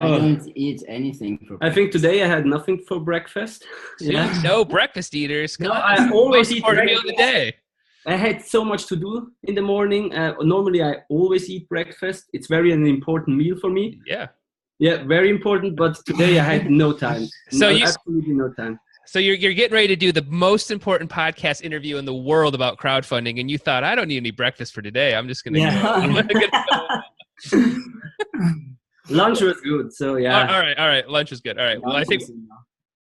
I don't eat anything for breakfast. I think today I had nothing for breakfast. Yeah. No breakfast eaters. No, I always eat breakfast. Meal of the day. I had so much to do in the morning. Normally, I always eat breakfast. It's very an important meal for me. Yeah. Yeah, very important. But today I had no time. Absolutely no time. So you're getting ready to do the most important podcast interview in the world about crowdfunding, and you thought, I don't need any breakfast for today. I'm just gonna go. Lunch was good, so yeah. All right. Lunch was good. All right. Well, I think.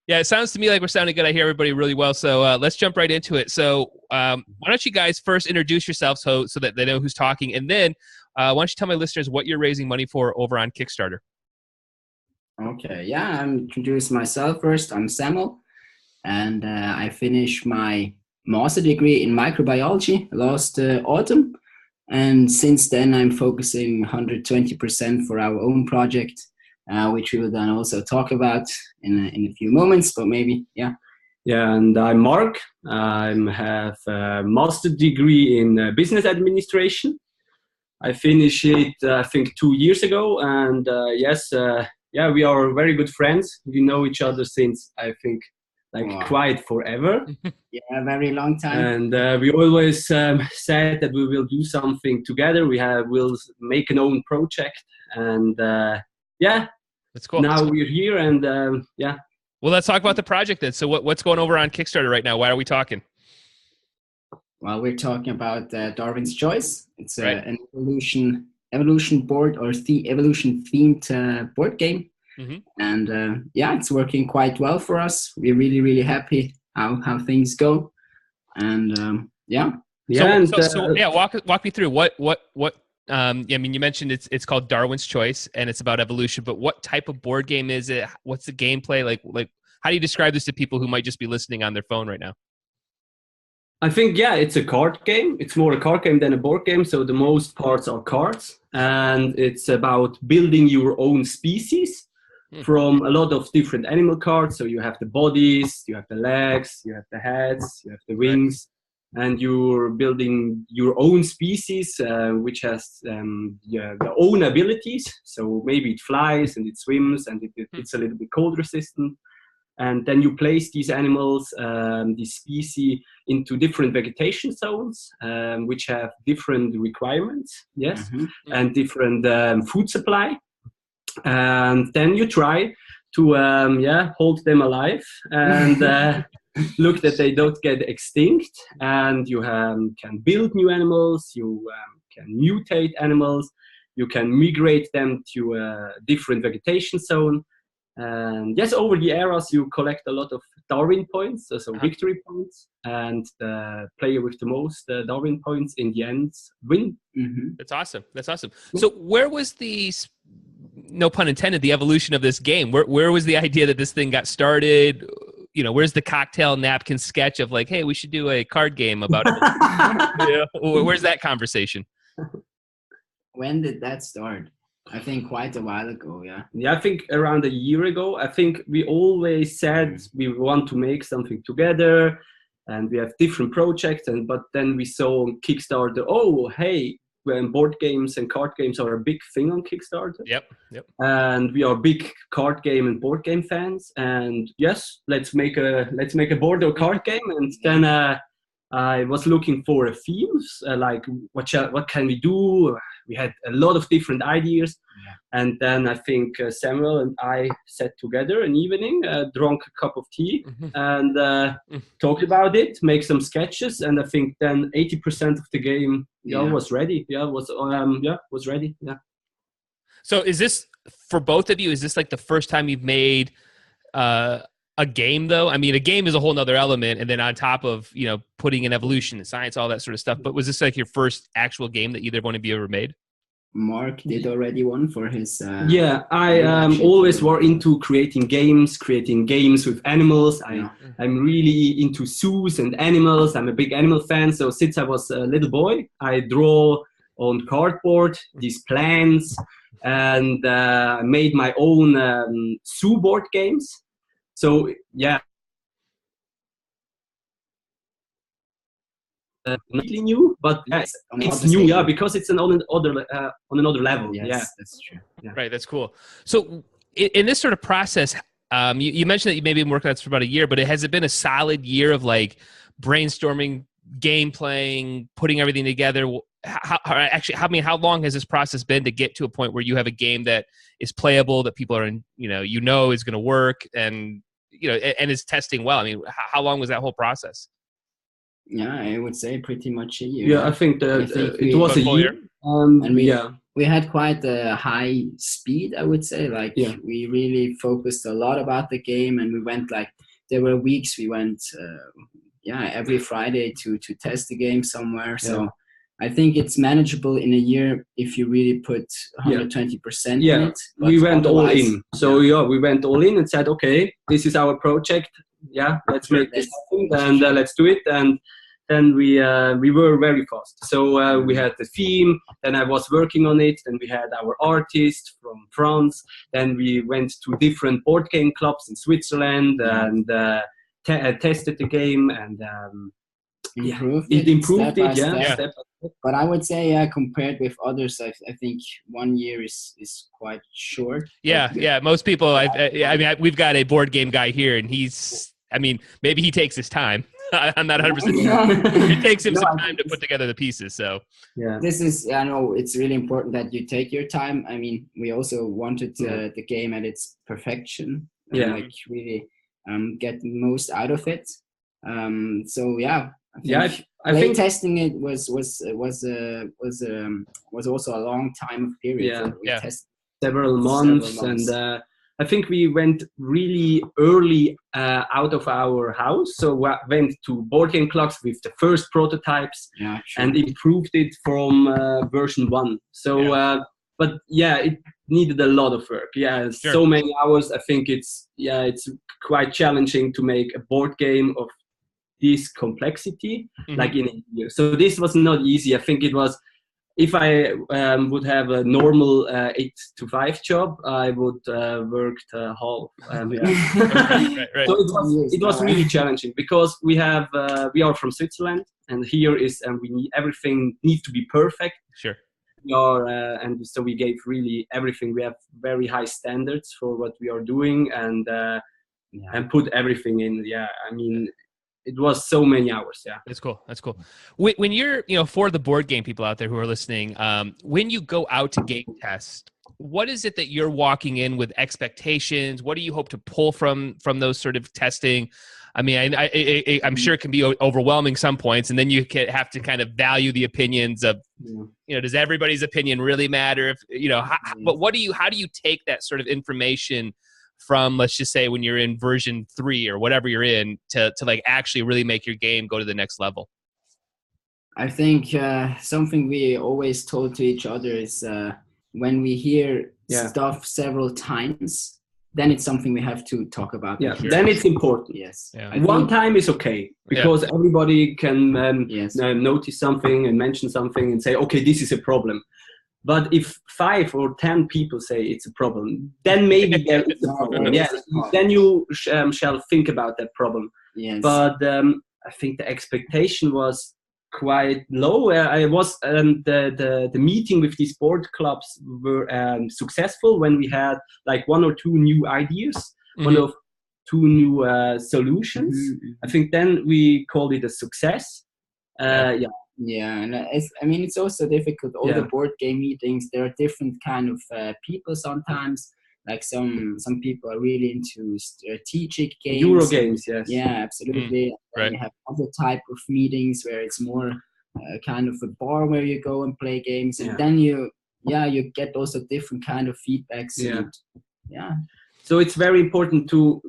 Yeah, it sounds to me like we're sounding good. I hear everybody really well. So let's jump right into it. So why don't you guys first introduce yourselves so that they know who's talking, and then why don't you tell my listeners what you're raising money for over on Kickstarter? Okay, yeah, I'm introduce myself first. I'm Samuel, and I finished my master degree in microbiology last autumn. And since then, I'm focusing 120% for our own project, which we will then also talk about in a few moments, but maybe, yeah. Yeah, and I'm Mark. I have a master degree in business administration. I finished it, I think, 2 years ago. And we are very good friends. We know each other since, I think, quite forever. Yeah, very long time. And we always said that we will do something together. We'll make an own project. And that's cool. Now we're here and Well, let's talk about the project then. So what's going over on Kickstarter right now? Why are we talking? Well, we're talking about Darwin's Choice. It's an evolution board or evolution themed board game. Mm-hmm. And it's working quite well for us. We're really, really happy how things go. And walk me through what I mean, you mentioned it's called Darwin's Choice and it's about evolution, but what type of board game is it? What's the gameplay like? How do you describe this to people who might just be listening on their phone right now? I think, it's a card game. It's more a card game than a board game. So the most parts are cards, and it's about building your own species from a lot of different animal cards. So you have the bodies, you have the legs, you have the heads, you have the wings, and you're building your own species, which has their own abilities. So maybe it flies and it swims and it's a little bit cold resistant. And then you place these animals, this species, into different vegetation zones, which have different requirements, and different food supply. And then you try to hold them alive and look that they don't get extinct. And you can build new animals, you can mutate animals, you can migrate them to a different vegetation zone. And over the eras, you collect a lot of Darwin points, so victory points, and the player with the most Darwin points in the end win. Mm-hmm. That's awesome. So where was no pun intended, the evolution of this game? Where was the idea that this thing got started? Where's the cocktail napkin sketch of like, hey, we should do a card game about it? Where's that conversation? When did that start? I think quite a while ago, yeah. Yeah, I think around a year ago. I think we always said we want to make something together and we have different projects. But then we saw on Kickstarter, when board games and card games are a big thing on Kickstarter. Yep. And we are big card game and board game fans. And yes, let's make a board or card game. And then I was looking for a theme, like what can we do? We had a lot of different ideas, and then I think Samuel and I sat together an evening, drank a cup of tea, and talked about it, make some sketches, and I think then 80% of the game was ready. Was ready. Yeah. So is this for both of you? Is this like the first time you've made a game, though? I mean, a game is a whole nother element, and then on top of putting in evolution and science, all that sort of stuff. But was this like your first actual game that either one of you ever made? Mark did already one for his. I always were into creating games with animals. I'm really into zoos and animals. I'm a big animal fan. So since I was a little boy, I draw on cardboard these plants, and I made my own zoo board games. So not really new, but it's new, because it's on another level. Yes, that's true. Yeah. Right, that's cool. So in this sort of process, you mentioned that you maybe been working on this for about a year, but has it been a solid year of like brainstorming, game playing, putting everything together? How long has this process been to get to a point where you have a game that is playable, that people are is going to work, and and is testing well? I mean, how long was that whole process? Yeah, I would say pretty much a year. Yeah, I think it was a year. And we had quite a high speed, I would say. Like, we really focused a lot about the game, and we went there were weeks we went, every Friday to test the game somewhere. So I think it's manageable in a year if you really put 120% in it. But we went all in. So we went all in and said, okay, this is our project. Yeah, let's make this happen, and let's do it. And then we were very fast. So we had the theme, then I was working on it, then we had our artist from France, then we went to different board game clubs in Switzerland and tested the game, and improved it. Step by step. But I would say, compared with others, I think 1 year is quite short. Yeah. Most people, I mean, we've got a board game guy here, and maybe he takes his time. I'm not 100% sure. It takes him some time to put together the pieces. So I know it's really important that you take your time. I mean, we also wanted the game at its perfection. Really get the most out of it. I think testing it was also a long time period. We tested several months. And I think we went really early out of our house. So we went to board game clubs with the first prototypes and improved it from version 1. So, it needed a lot of work. So many hours. I think it's quite challenging to make a board game of this complexity, like in a year. So this was not easy. I think it was, if I would have a normal 8 to 5 job, I would worked half. Right. So it was really challenging, because we are from Switzerland, and here everything needs to be perfect. Sure. And so we gave really everything. We have very high standards for what we are doing, and put everything in. I mean, it was so many hours. That's cool. When you're, for the board game people out there who are listening, when you go out to game test, what is it that you're walking in with expectations? What do you hope to pull from those sort of testing? I mean, I'm sure it can be overwhelming some points, and then you have to kind of value the opinions of, does everybody's opinion really matter? But how do you take that sort of information from, let's just say, when you're in version 3 or whatever you're in, to like actually really make your game go to the next level? I think something we always told to each other is when we hear stuff several times, then it's something we have to talk about. Then it's important. Yes. One time is okay, because everybody can notice something and mention something and say, okay, this is a problem. But if 5 or 10 people say it's a problem, then maybe there is a problem. Then you shall think about that problem. Yes. But I think the expectation was quite low. I was the meeting with these board clubs were successful when we had like 1 or 2 new ideas, 1 or 2 new solutions. I think then we called it a success. And it's also difficult. All the board game meetings, there are different kind of people sometimes. Like some people are really into strategic games. Euro games, yes. Yeah, absolutely. Right. You have other type of meetings where it's more kind of a bar where you go and play games, and then you get also different kind of feedbacks. So it's very important to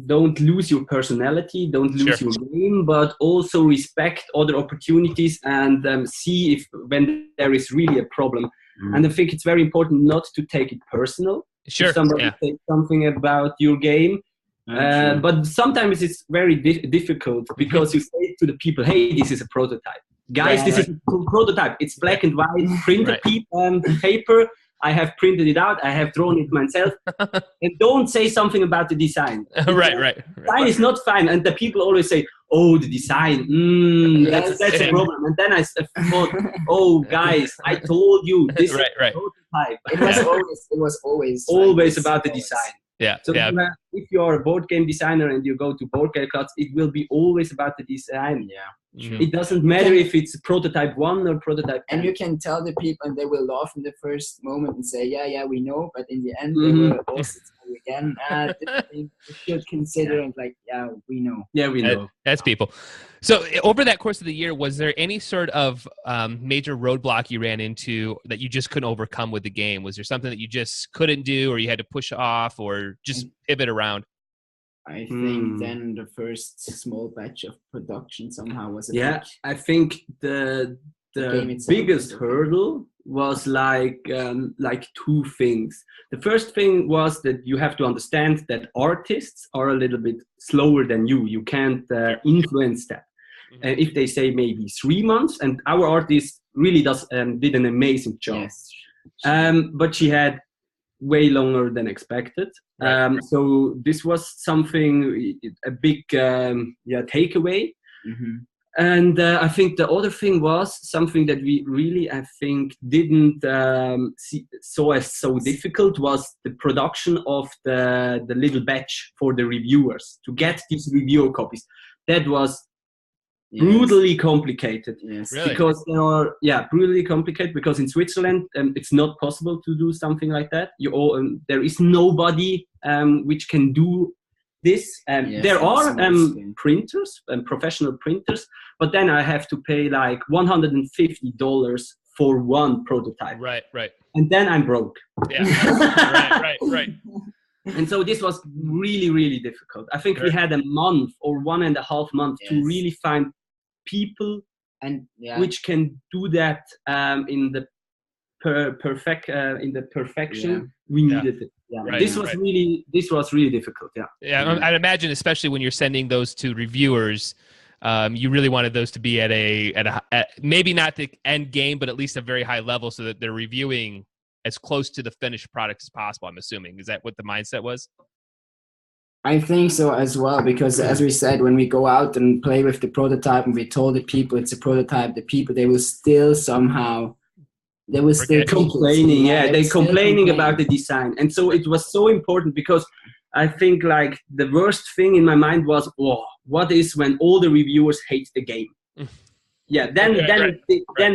don't lose your personality, don't lose your game, but also respect other opportunities and see if when there is really a problem. And I think it's very important not to take it personal. If somebody says something about your game, but sometimes it's very difficult, because you say to the people, hey, this is a prototype. Guys, this is a prototype. It's black and white, printed paper. I have printed it out. I have drawn it myself. And don't say something about the design. Right. Design is not fine. And the people always say, oh, the design, that's a problem. And then I thought, oh, guys, I told you, this is a prototype. It was always about the design. Yeah. So if you're a board game designer and you go to board game clubs, it will be always about the design. Yeah. Mm-hmm. It doesn't matter if it's prototype 1 or prototype 10. And you can tell the people and they will laugh in the first moment and say, yeah, we know. But in the end, they will also tell you again, you should consider and like, yeah, we know. Yeah, we know. That's people. So over that course of the year, was there any sort of major roadblock you ran into that you just couldn't overcome with the game? Was there something that you just couldn't do or you had to push off or just pivot around? I think then the first small batch of production somehow was I think the biggest hurdle was like 2 things. The first thing was that you have to understand that artists are a little bit slower than you. You can't influence that. And if they say maybe 3 months, and our artist really did an amazing job. Yes. But she had way longer than expected. So this was something, a big takeaway. Mm-hmm. And I think the other thing was something that we really, I think, didn't saw as so difficult was the production of the little batch for the reviewers to get these reviewer copies. That was brutally complicated. Yes. Really? Because brutally complicated because in Switzerland it's not possible to do something like that. There is nobody which can do this. There are printers and professional printers, but then I have to pay like $150 for one prototype. Right. And then I'm broke. Yeah. Right. And so this was really, really difficult. I think we had a month or 1.5 months to really find people and which can do that in the perfection we needed it. Yeah. Right, This was really difficult. Yeah, I'd imagine, especially when you're sending those to reviewers, you really wanted those to be at maybe not the end game, but at least a very high level, so that they're reviewing as close to the finished product as possible. I'm assuming, is that what the mindset was? I think so as well, because as we said, when we go out and play with the prototype and we told the people it's a prototype, the people, they will still somehow. They were still complaining. They're complaining about the design. And so it was so important because I think like the worst thing in my mind was, what is when all the reviewers hate the game? Then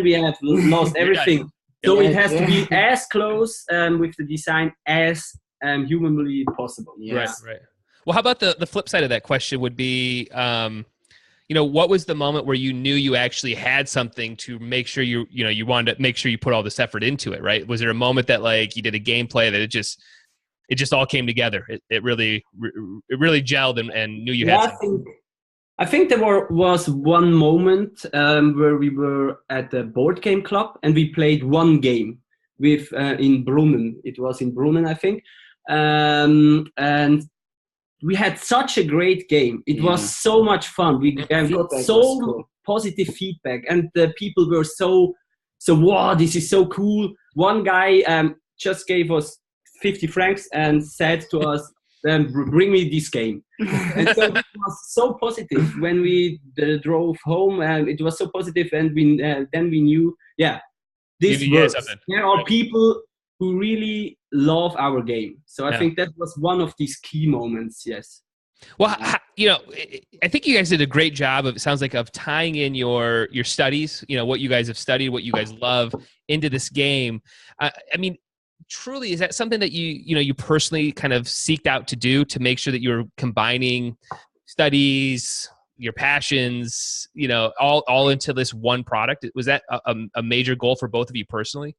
we have lost everything. So it has to be as close with the design as humanly possible. Yes. Right. Well, how about the flip side of that question would be, what was the moment where you knew you actually had something to make sure you wanted to make sure you put all this effort into it, right? Was there a moment that like you did a gameplay that it just all came together? It really gelled and knew you had something. I think there was one moment where we were at the board game club and we played one game with in Brunnen. It was in Brunnen, I think, and we had such a great game. It was so much fun. We got so positive feedback, and the people were so wow, this is so cool. One guy just gave us 50 francs and said to us, bring me this game. And so it was so positive when we drove home, and it was so positive, and then we knew, this works. There are people who really love our game. So I think that was one of these key moments, yes. Well, I think you guys did a great job of, it sounds like, of tying in your studies, what you guys have studied, what you guys love into this game. I mean, truly, is that something that you personally kind of seeked out to do, to make sure that you're combining studies, your passions, all into this one product? Was that a major goal for both of you personally?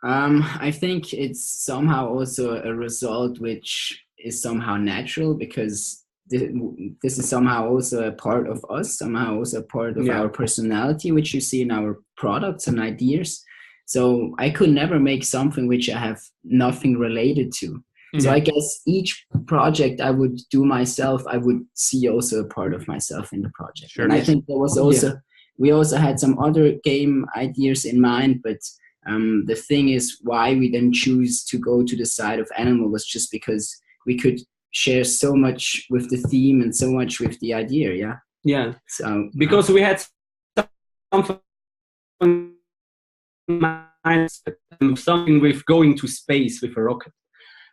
I think it's somehow also a result which is somehow natural, because this is somehow also a part of us, somehow also a part of our personality, which you see in our products and ideas. So I could never make something which I have nothing related to. Mm-hmm. So I guess each project I would do myself, I would see also a part of myself in the project. Sure. And I think there was also, we also had some other game ideas in mind, but The thing is, why we then choose to go to the side of animal was just because we could share so much with the theme and so much with the idea. Yeah. So because we had something with going to space with a rocket.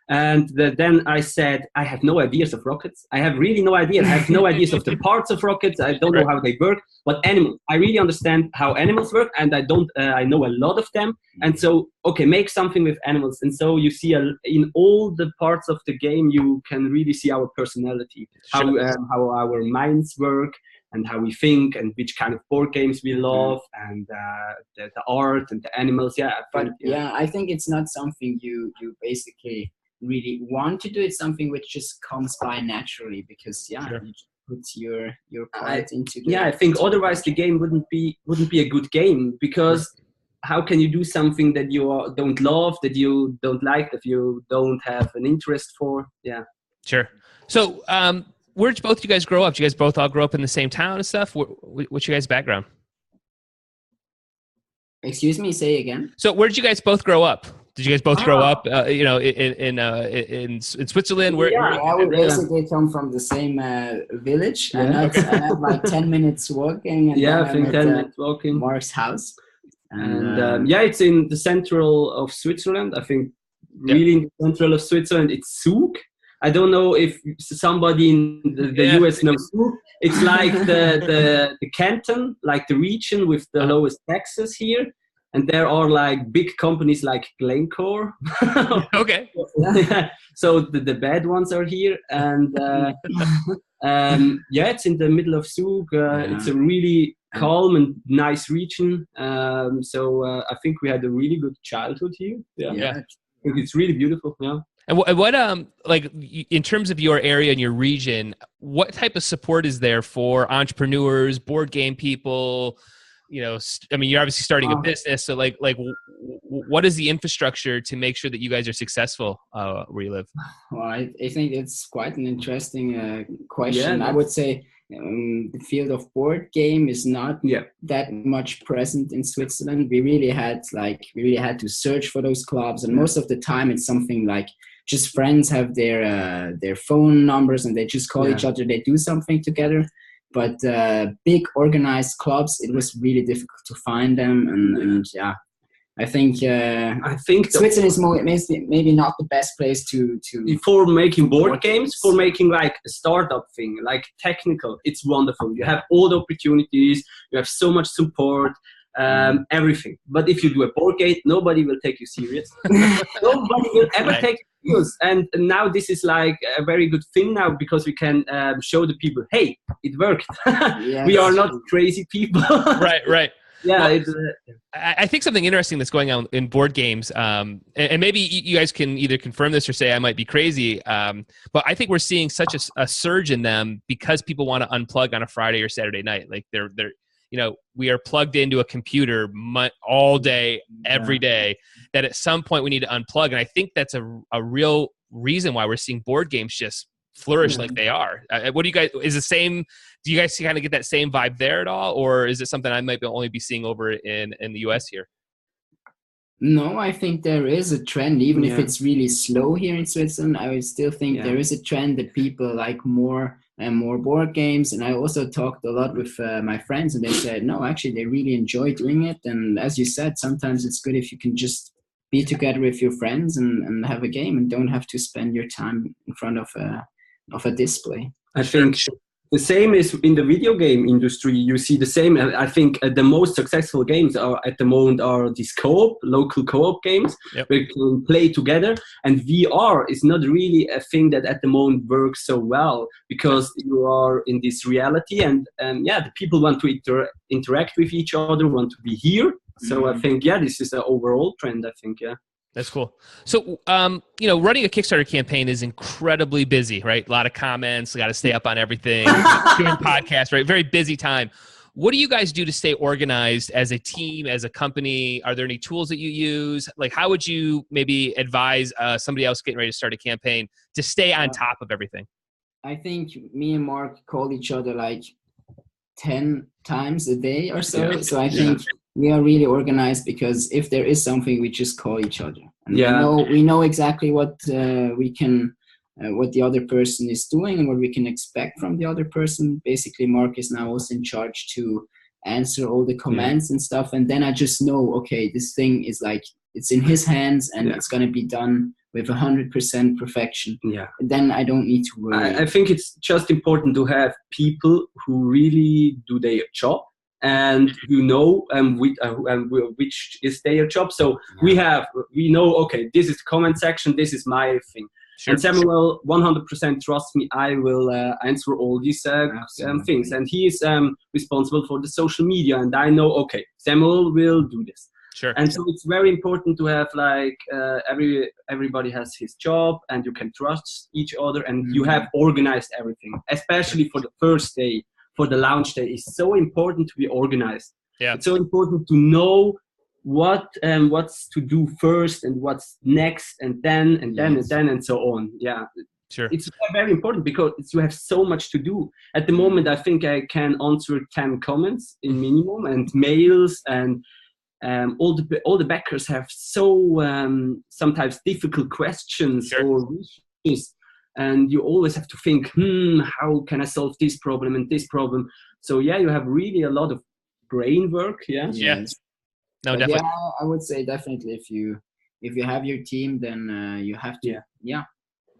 And then I said, I have no ideas of rockets. I have really no idea. I have no ideas of the parts of rockets. I don't know how they work. But animals, I really understand how animals work, and I know a lot of them. And so, okay, make something with animals. And so you see in all the parts of the game, you can really see our personality, how our minds work, and how we think, and which kind of board games we love, and the art and the animals. I think it's not something you basically really want to do. It's something which just comes by naturally, because you just put your part into the, I think otherwise the game wouldn't be a good game, because how can you do something that you don't love, that you don't like, that you don't have an interest for? Sure. So where did both you guys grow up? Did you guys both all grow up in the same town and stuff? What's your guys' background? Excuse me, say again. So where did you guys both grow up? Did you guys both grow up, in Switzerland? We basically come from the same village. I have like 10 minutes walking. And I think 10 minutes walking. Mark's house. And it's in the central of Switzerland. I think really in the central of Switzerland, it's Zug. I don't know if somebody in the US knows Zug. It's like the canton, like the region with the lowest taxes here. And there are like big companies like Glencore. Okay. So the bad ones are here. And it's in the middle of Zug. It's a really calm and nice region. So I think we had a really good childhood here. I think it's really beautiful. Yeah. And what like in terms of your area and your region, what type of support is there for entrepreneurs, board game people? You're obviously starting a business, so like what is the infrastructure to make sure that you guys are successful where you live? Well, I think it's quite an interesting question. I would say the field of board game is not that much present in Switzerland. We really had to search for those clubs, and most of the time it's something like just friends have their phone numbers and they just call each other. They do something together. But big organized clubs, it was really difficult to find them, and I think Switzerland is maybe not the best place to for making board games, for making like a startup thing, like technical. It's wonderful. You have all the opportunities. You have so much support. Everything. But if you do a board game, nobody will take you serious. Nobody will ever take you serious. And now this is like a very good thing now, because we can show the people, hey, it worked. We are not crazy people. Right. Yeah, I think something interesting that's going on in board games, and maybe you guys can either confirm this or say I might be crazy, but I think we're seeing such a surge in them because people want to unplug on a Friday or Saturday night. Like they're we are plugged into a computer all day, every day, that at some point we need to unplug. And I think that's a real reason why we're seeing board games just flourish like they are. What do you guys, do you guys kind of get that same vibe there at all? Or is it something I might only be seeing over in the US here? No, I think there is a trend, even if it's really slow here in Switzerland. I would still think there is a trend that people like more and more board games. And I also talked a lot with my friends, and they said, no, actually, they really enjoy doing it. And as you said, sometimes it's good if you can just be together with your friends and have a game and don't have to spend your time in front of a display. I think the same is in the video game industry. You see the same. I think the most successful games are at the moment are these local co-op games where you can play together. And VR is not really a thing that at the moment works so well, because you are in this reality, and the people want to interact with each other, want to be here. So I think this is an overall trend. I think That's cool. So, running a Kickstarter campaign is incredibly busy, right? A lot of comments, got to stay up on everything, doing podcasts, right? Very busy time. What do you guys do to stay organized as a team, as a company? Are there any tools that you use? Like, how would you maybe advise somebody else getting ready to start a campaign to stay on top of everything? I think me and Mark call each other like 10 times a day or so. So I think we are really organized, because if there is something, we just call each other, and Yeah. we know exactly what we can, what the other person is doing and what we can expect from the other person. Basically, Mark is now also in charge to answer all the comments and stuff, and then I just know, okay, this thing is like, it's in his hands, and it's going to be done with 100% perfection. Yeah. And then I don't need to worry. I think it's just important to have people who really do their job, and which is their job. So we know, okay, this is the comment section, this is my thing. Sure. And Samuel 100% trusts me. I will answer all these things, and he is responsible for the social media. And I know, okay, Samuel will do this. Sure. And so it's very important to have like everybody has his job, and you can trust each other, and you have organized everything. Especially for the first day, for the launch day, it's so important to be organized. Yeah. It's so important to know what's to do first and what's next, and then and so on. Yeah. Sure. It's very important because you have so much to do. At the moment, I think I can answer 10 comments in minimum, and mails, and all the backers have so sometimes difficult questions or wishes, and you always have to think, how can I solve this problem and this problem? So yeah, you have really a lot of brain work. Yeah. Yes. No, but definitely. Yeah, I would say definitely if you have your team, then you have to. Yeah.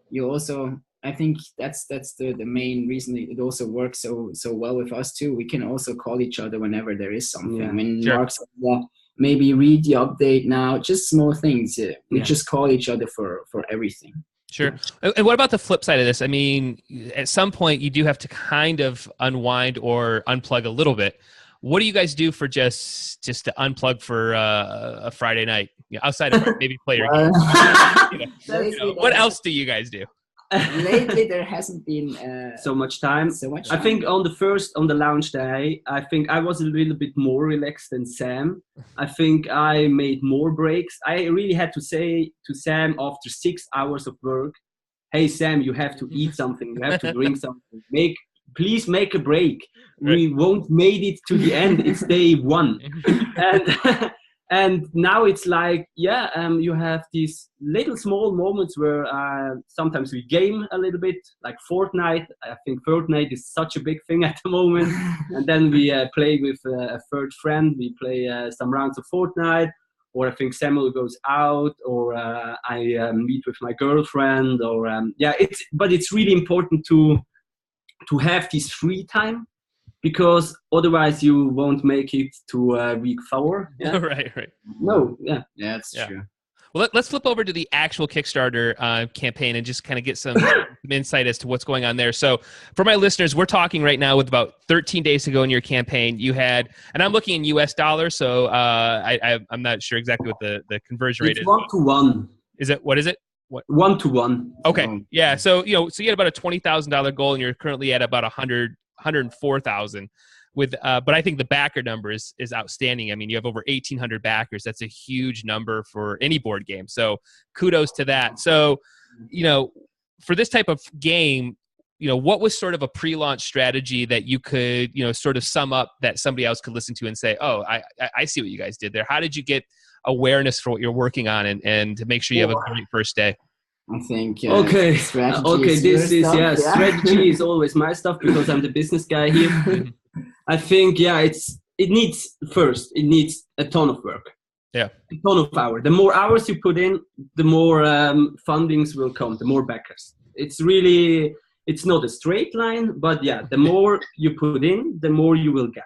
You also, I think that's the main reason it also works so well with us too. We can also call each other whenever there is something. Yeah. When Mark says, maybe read the update now, just small things. We just call each other for everything. Sure. And what about the flip side of this? I mean, at some point you do have to kind of unwind or unplug a little bit. What do you guys do for just to unplug for a Friday night, outside of maybe play your games? What else do you guys do? Lately, there hasn't been so much time. I think on the launch day, I think I was a little bit more relaxed than Sam. I think I made more breaks. I really had to say to Sam after 6 hours of work, "Hey Sam, you have to eat something. You have to drink something. Please make a break. We won't made it to the end. It's day one." And now it's like, you have these little small moments where sometimes we game a little bit, like Fortnite. I think Fortnite is such a big thing at the moment. And then we play with a third friend. We play some rounds of Fortnite. Or I think Samuel goes out, or I meet with my girlfriend. Or but it's really important to have this free time, because otherwise you won't make it to week 4. Yeah? Right. No, yeah. Yeah, that's true. Well, let's flip over to the actual Kickstarter campaign and just kind of get some insight as to what's going on there. So for my listeners, we're talking right now with about 13 days to go in your campaign. You had, and I'm looking in US dollars, so I'm not sure exactly what the conversion rate is. 1-to-1. Is it? What is it? What? 1-to-1. Okay. Yeah. So, so you had about a $20,000 goal, and you're currently at about 104,000 with, but I think the backer number is outstanding. I mean, you have over 1,800 backers. That's a huge number for any board game. So kudos to that. So, for this type of game, what was sort of a pre-launch strategy that you could, sort of sum up that somebody else could listen to and say, oh, I see what you guys did there. How did you get awareness for what you're working on and to make sure you have a great first day? I think strategy is always my stuff, because I'm the business guy here. I think it needs a ton of work. Yeah, a ton of hours. The more hours you put in, the more fundings will come, the more backers. It's not a straight line, but the more you put in, the more you will get.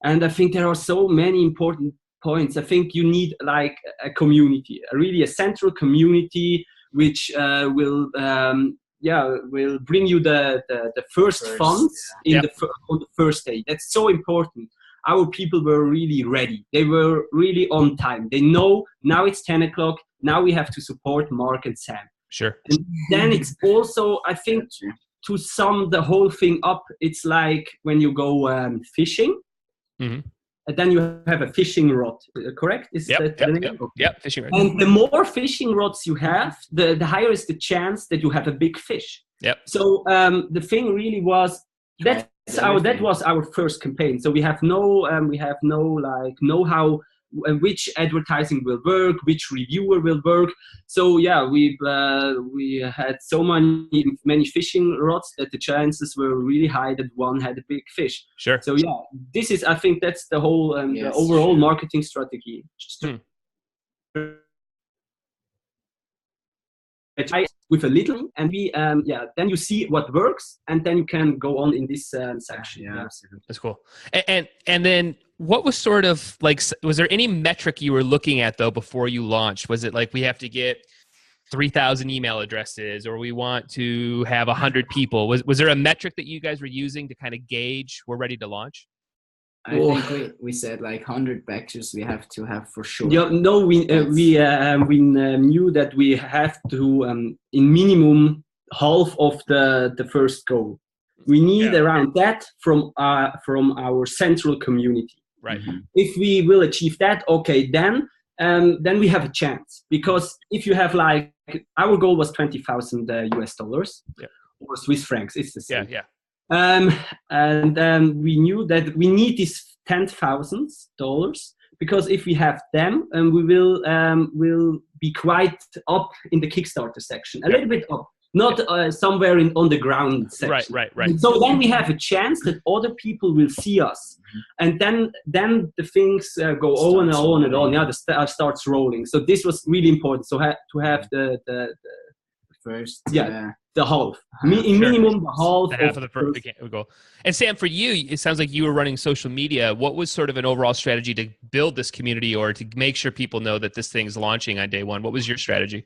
And I think there are so many important points. I think you need like a community, really a central community, which will bring you the first funds on the first day. That's so important. Our people were really ready. They were really on time. They know now it's 10 o'clock. Now we have to support Mark and Sam. Sure. And then it's also, I think, to sum the whole thing up, it's like when you go fishing. Mm-hmm. And then you have a fishing rod, correct? Yep, fishing rod. And the more fishing rods you have, the higher is the chance that you have a big fish. Yep. So the thing really was, that was our first campaign. So we have no like know-how which advertising will work, which reviewer will work. So yeah, we had so many fishing rods that the chances were really high that one had a big fish. Sure. So yeah, this is, I think that's the whole the overall marketing strategy. Try with a little, and we then you see what works, and then you can go on in this section. Yeah, that's cool. And then what was sort of like, was there any metric you were looking at though before you launched? Was it like, we have to get 3,000 email addresses, or we want to have 100 people? Was there a metric that you guys were using to kind of gauge we're ready to launch? I think we said like 100 backers we have to have for sure. Yeah, no, we knew that we have to in minimum half of the first goal. We need around that from our central community. Right. If we will achieve that, okay, then we have a chance, because if you have like, our goal was $20,000 US dollars or Swiss francs. It's the same. Yeah. And we knew that we need this $10,000, because if we have them, we will be quite up in the Kickstarter section, a little bit up, not somewhere on the ground section. Right. So then we have a chance that other people will see us, and then the things go on and on and on. Yeah, the star starts rolling. So this was really important. So to have the first the half, minimum the half of the first goal. And Sam, for you, it sounds like you were running social media. What was sort of an overall strategy to build this community, or to make sure people know that this thing's launching on day one? What was your strategy?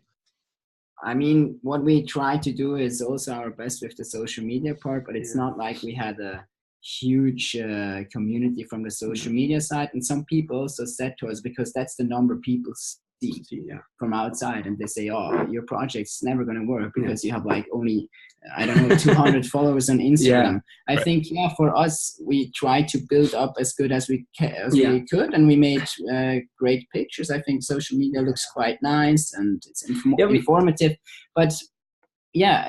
I mean, what we try to do is also our best with the social media part, but it's not like we had a huge community from the social media side. And some people also said to us, because that's the number people see from outside, and they say, oh, your project's never going to work because you have like only, I don't know, 200 followers on Instagram. I think for us, we tried to build up as good as we could, and we made great pictures. I think social media looks quite nice, and it's informative, but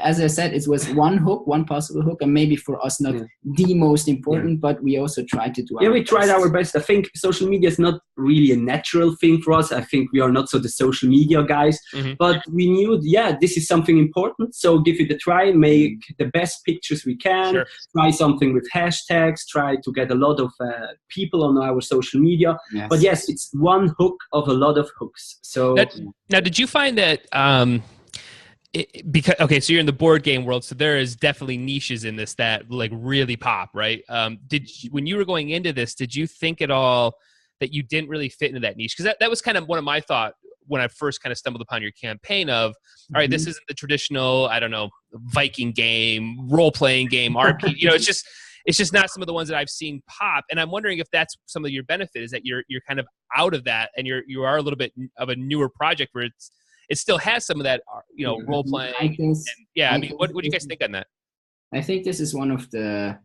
as I said, it was one possible hook, and maybe for us not the most important, but we also tried to do our best. Tried our best. I think social media is not really a natural thing for us. I think we are not so the social media guys, but we knew, this is something important, so give it a try, make the best pictures we can, try something with hashtags, try to get a lot of people on our social media. But yes, it's one hook of a lot of hooks. So now, did you find that so you're in the board game world, so there is definitely niches in this that like really pop, right? When you were going into this, did you think at all that you didn't really fit into that niche? Because that was kind of one of my thought when I first kind of stumbled upon your campaign of, all right, this isn't the traditional, I don't know, Viking game, role-playing game, RPG. It's just not some of the ones that I've seen pop. And I'm wondering if that's some of your benefit, is that you're kind of out of that, and you are a little bit of a newer project where it still has some of that, role playing. What do you guys think on that? I think this is one of the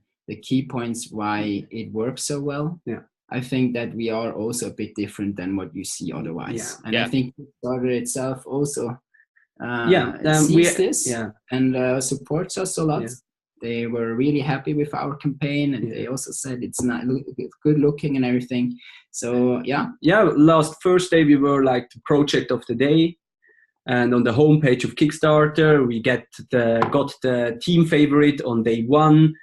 key points why it works so well. Yeah. I think that we are also a bit different than what you see otherwise. And I think Kickstarter itself also sees this and supports us a lot. Yeah. They were really happy with our campaign, and they also said it's good looking and everything. So last Thursday we were like the project of the day. And on the homepage of Kickstarter, we got the team favorite on day one.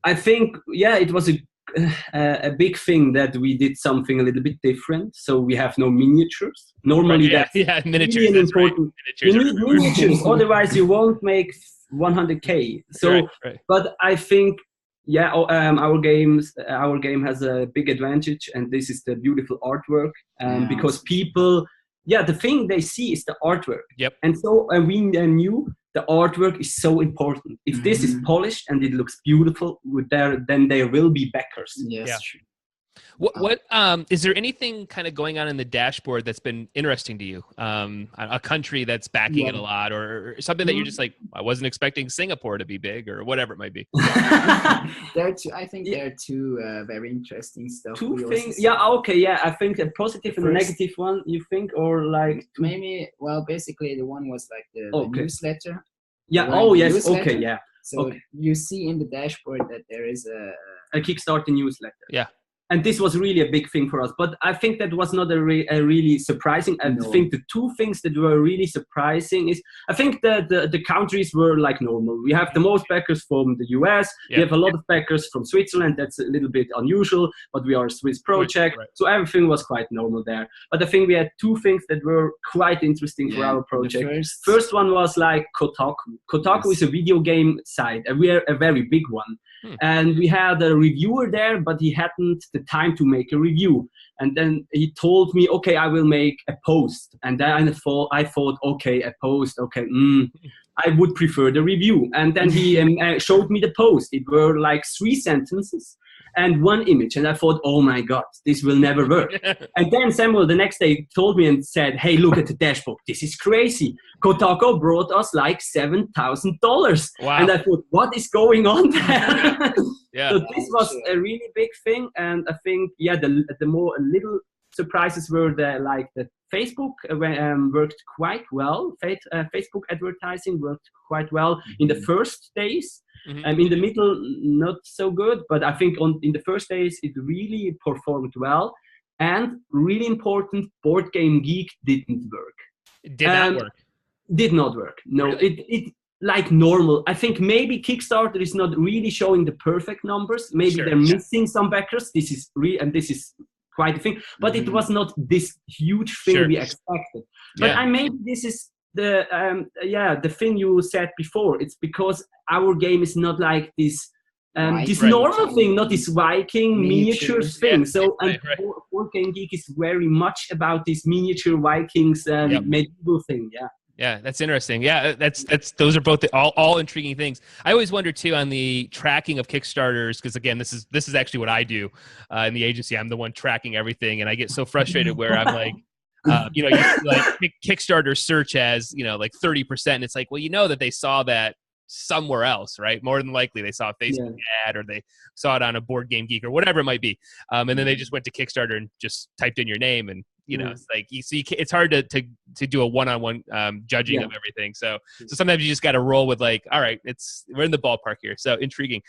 I think, it was a big thing that we did something a little bit different. So we have no miniatures. Normally, that's miniatures. Really important. You need miniatures, otherwise you won't make 100K. So, but I think, our game has a big advantage, and this is the beautiful artwork, because people. The thing they see is the artwork. Yep. And so we knew the artwork is so important. If this is polished and it looks beautiful, then there will be backers. Yes. Yeah. What is there anything kind of going on in the dashboard that's been interesting to you? A country that's backing it a lot, or something that you're just like, I wasn't expecting Singapore to be big, or whatever it might be. I think there are two very interesting stuff. Two things. I think a positive and a negative one. You think, or like maybe? Well, basically the one was like the newsletter. Yeah. Oh yes. Okay. Yeah. So you see in the dashboard that there is a Kickstarter newsletter. Yeah. And this was really a big thing for us. But I think that was not a really surprising. I think the two things that were really surprising is, I think that the countries were like normal. We have the most backers from the US. We have a lot of backers from Switzerland. That's a little bit unusual, but we are a Swiss project. Right. So everything was quite normal there. But I think we had two things that were quite interesting for our project. First one was like Kotaku. Kotaku is a video game site, and we are a very big one. And we had a reviewer there, but he hadn't the time to make a review. And then he told me, okay, I will make a post. And then I thought, okay, a post, okay, I would prefer the review. And then he showed me the post. It were like 3 sentences and 1 image. And I thought, oh my God, this will never work. And then Samuel the next day told me and said, hey, look at the dashboard. This is crazy. Kotaku brought us like $7,000. Wow. And I thought, what is going on there? Yeah. So this was a really big thing. And I think, the more little surprises were the Facebook worked quite well. Facebook advertising worked quite well in the first days. In the middle, not so good. But I think in the first days, it really performed well. And really important, Board Game Geek didn't work. It did not work. Did not work. No, really? it like normal. I think maybe Kickstarter is not really showing the perfect numbers. Maybe they're missing some backers. This is and this is quite a thing. But it was not this huge thing we expected. But maybe this is the thing you said before. It's because our game is not like this normal thing, not this Viking miniature thing. So Board Game Geek is very much about this miniature Vikings medieval thing. Yeah, that's interesting. Yeah, that's those are both all intriguing things. I always wonder too on the tracking of Kickstarters, because again, this is actually what I do in the agency. I'm the one tracking everything, and I get so frustrated where I'm like, you like Kickstarter search as like 30%. And it's like, well, that they saw that somewhere else, right? More than likely they saw a Facebook ad or they saw it on a Board Game Geek or whatever it might be, and then they just went to Kickstarter and just typed in your name, and it's like it's hard to do a one-on-one judging of everything. So sometimes you just got to roll with like, all right, we're in the ballpark here. So intriguing.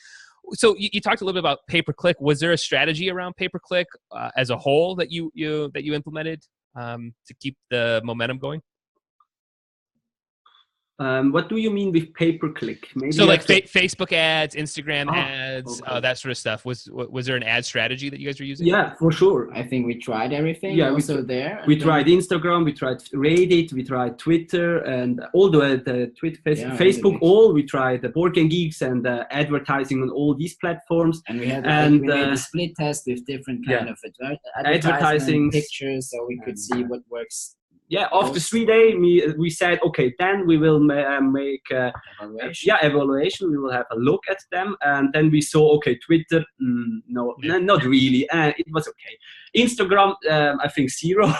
So you talked a little bit about pay-per-click. Was there a strategy around pay-per-click as a whole that you implemented to keep the momentum going? What do you mean with pay-per-click? So like Facebook ads, Instagram ads, that sort of stuff. Was there an ad strategy that you guys were using? Yeah, for sure. I think we tried everything. Yeah, we tried Instagram, we tried Reddit, we tried Twitter, and all the Twitter, Facebook. All we tried the Board Game Geeks and advertising on all these platforms. And we had we made a split test with different kind of advertising pictures, so we could see what works. Yeah, after 3 days, we said, okay, then we will make evaluation. We will have a look at them. And then we saw, okay, Twitter, no, not really. It was okay. Instagram, I think 0.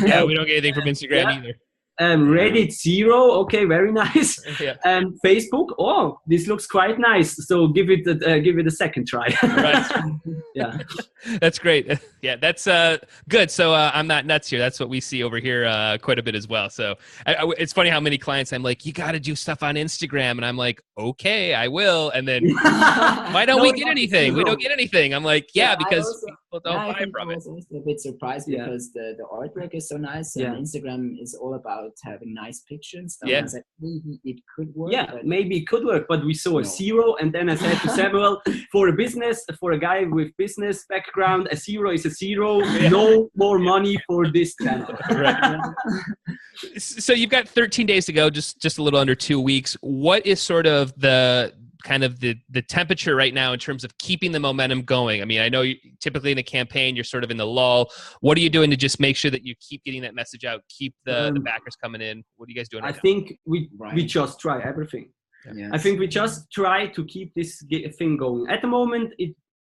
Yeah, we don't get anything from Instagram either. Reddit 0, okay, very nice. And Facebook, oh, this looks quite nice. So give it a second try. Right. Yeah, that's great. Yeah, that's good. So I'm not nuts here. That's what we see over here quite a bit as well. So it's funny how many clients I'm like, you got to do stuff on Instagram, and I'm like, okay, I will. And then why don't we get anything? We don't get anything. I'm like, because people don't buy from it. I was a bit surprised because the artwork is so nice, and Instagram is all about having nice pictures. So I was like, maybe it could work. Yeah, maybe it could work, but we saw a 0, and then I said to Samuel, for a guy with business background, a 0 is a 0. No more money for this channel. Right. So you've got 13 days to go, just a little under 2 weeks. What is sort of the temperature right now in terms of keeping the momentum going? I mean, I know typically in a campaign, you're sort of in the lull. What are you doing to just make sure that you keep getting that message out, keep the backers coming in? What are you guys doing right now? I think we just try everything. Yes. I think we just try to keep this thing going. At the moment,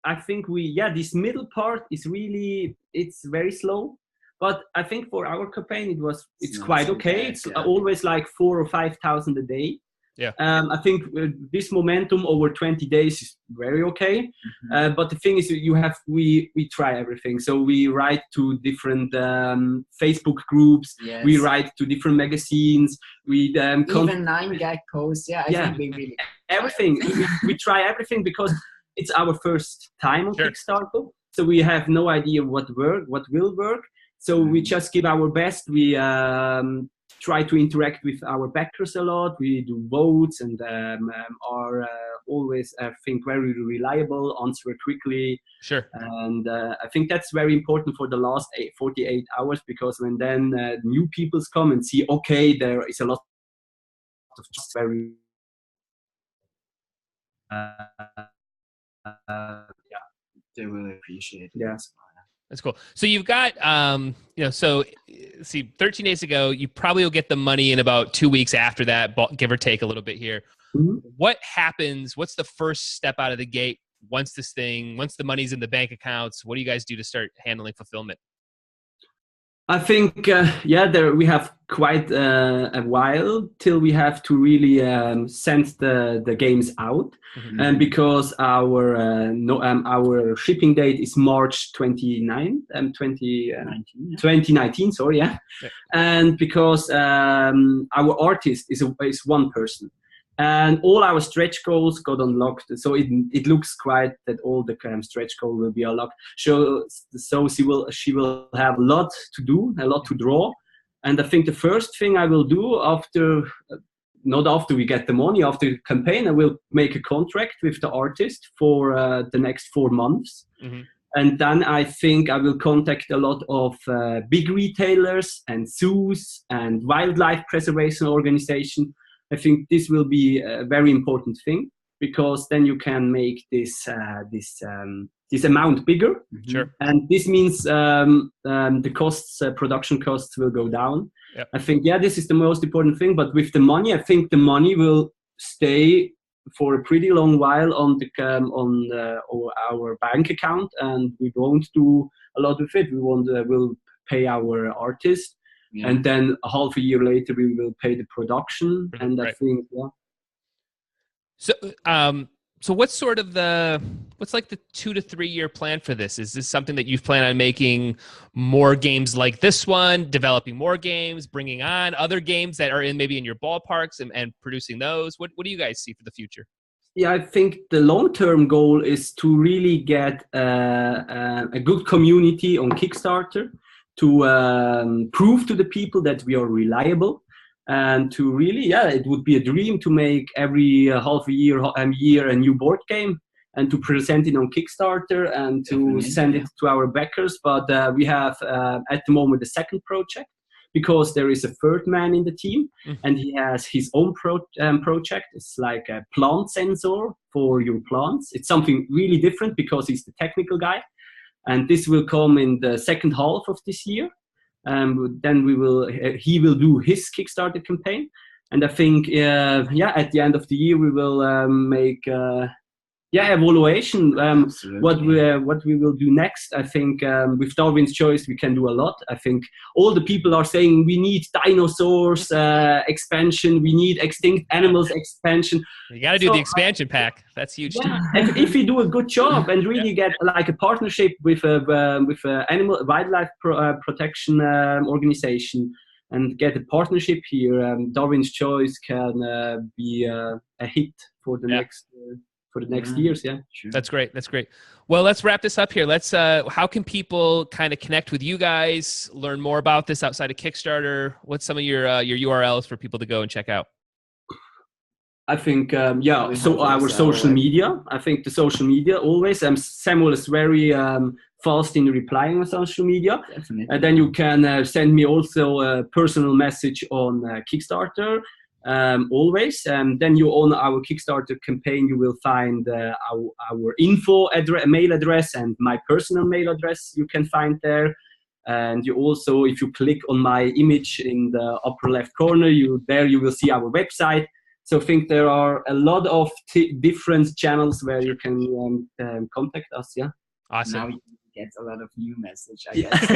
I think this middle part is really, it's very slow. But I think for our campaign, it's quite okay. It's always like 4,000 or 5,000 a day. Yeah. I think this momentum over 20 days is very okay. But the thing is, we try everything. So we write to different Facebook groups. Yes. We write to different magazines. We even 9gag posts. Yeah, I think we really everything. We try everything because it's our first time on Sure. Kickstarter. So we have no idea what will work. So we just give our best. We try to interact with our backers a lot. We do votes and are always, I think, very reliable, answer quickly. Sure. And I think that's very important for the last 48 hours, because when then new peoples come and see, okay, there is a lot of just very yeah, They will appreciate it. Yeah. That's cool. So you've got, so see, 13 days ago, you probably will get the money in about 2 weeks after that, give or take a little bit here. Mm-hmm. What happens? What's the first step out of the gate once the money's in the bank accounts? What do you guys do to start handling fulfillment? I think, we have quite a while till we have to really send the games out. Mm-hmm. And because our shipping date is March 29th, 2019, sorry, yeah. And because our artist is one person. And all our stretch goals got unlocked, so it looks quite that all the stretch goal will be unlocked. So she will have a lot to do, a lot to draw, and I think the first thing I will do not after we get the money, after the campaign, I will make a contract with the artist for the next 4 months. Mm-hmm. And then I think I will contact a lot of big retailers and zoos and wildlife preservation organizations. I think this will be a very important thing, because then you can make this amount bigger. Sure. And this means the costs, production costs, will go down. Yep. I think this is the most important thing. But with the money, I think the money will stay for a pretty long while on our bank account, and we won't do a lot with it. We'll pay our artist. Yeah. And then a half a year later, we will pay the production. And I think, So what's like the 2 to 3 year plan for this? Is this something that you've planned on making more games like this one, developing more games, bringing on other games that are maybe in your ballparks and producing those? What do you guys see for the future? Yeah, I think the long-term goal is to really get a good community on Kickstarter, to prove to the people that we are reliable, and to really, it would be a dream to make every half a year a new board game and to present it on Kickstarter and to send it to our backers. But we have at the moment a second project, because there is a third man in the team, and he has his own project. It's like a plant sensor for your plants. It's something really different because he's the technical guy. And this will come in the second half of this year. Then he will do his Kickstarter campaign. And I think, at the end of the year, we will make evaluation, what we will do next. I think with Darwin's Choice, we can do a lot. I think all the people are saying we need dinosaurs expansion, we need extinct animals expansion. You got to do the expansion pack. That's huge. Yeah, if we do a good job and really get like a partnership with a animal wildlife protection organization, and get a partnership here, Darwin's Choice can be a hit for the next years. Yeah, sure. That's great. Well, let's wrap this up here. How can people kind of connect with you guys, learn more about this outside of Kickstarter? What's some of your URLs for people to go and check out? I think, so our social media. I think the social media always. Samuel is very fast in replying on social media. Definitely. And then you can send me also a personal message on Kickstarter. Always. Then you on our Kickstarter campaign, you will find our info mail address and my personal mail address you can find there. And you also, if you click on my image in the upper left corner, you will see our website. So I think there are a lot of different channels where you can contact us. Yeah. Awesome. Now you get a lot of new message, I guess.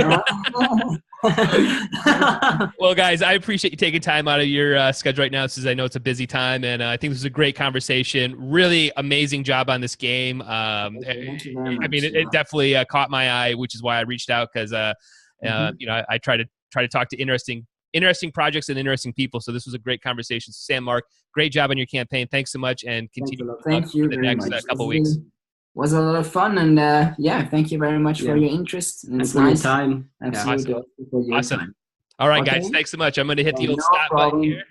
Well, guys, I appreciate you taking time out of your schedule right now, since I know it's a busy time, and I think this is a great conversation. Really amazing job on this game. Thank you very much. I mean, it definitely caught my eye, which is why I reached out, because I try to talk to interesting interesting projects and interesting people. So this was a great conversation. Sam, Mark, great job on your campaign. Thanks so much, and continue. Thank you for the very next much. couple weeks. Was a lot of fun, and thank you very much for your interest. And it's for your nice. time. Absolutely. Awesome. For your Awesome. time. All right, Okay. guys. Thanks so much. I'm going to hit the old No stop problem. button here.